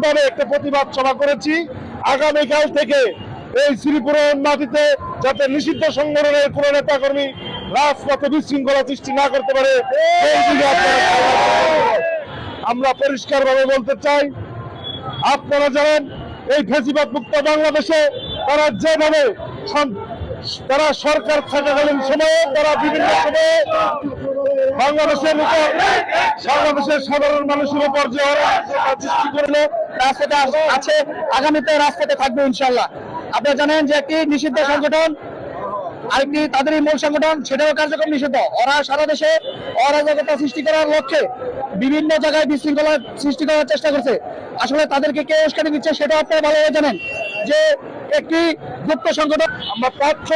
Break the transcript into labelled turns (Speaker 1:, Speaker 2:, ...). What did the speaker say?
Speaker 1: ভাবে একটা প্রতিবাদ সভা করেছি। আগামীকাল থেকে এই শ্রীপুরের মাটিতে যাতে নিষিদ্ধ সংগঠনের কোন নেতা কর্মী রাজপথে বিশৃঙ্খলা সৃষ্টি না করতে পারে সেই দিকে আমরা পরিষ্কার ভাবে বলতে চাই। আপনারা জানেন এই ফ্যাসিবাদ মুক্ত বাংলাদেশে তারা যেভাবে তারা সরকার থাকাকালীন সময়ে তারা বিভিন্ন সময়ে বাংলাদেশের সাধারণ মানুষের উপর যে সৃষ্টি করলো রাজপথে আছে, আগামীতে রাজপথে থাকবে ইনশাল্লাহ। আপনারা জানেন যে একটি নিষিদ্ধ সংগঠন আরেকটি তাদেরই মূল সংগঠন, সেটাও কার্যক্রম নিষিদ্ধ। ওরা সারা দেশে অরাজকতা সৃষ্টি করার লক্ষ্যে বিভিন্ন জায়গায় বিশৃঙ্খলা সৃষ্টি করার চেষ্টা করছে। আসলে তাদেরকে কে উস্কানি দিচ্ছে সেটাও আপনারা ভালোভাবে জানেন যে একটি গুপ্ত সংগঠন। আমরা প্রাথমিক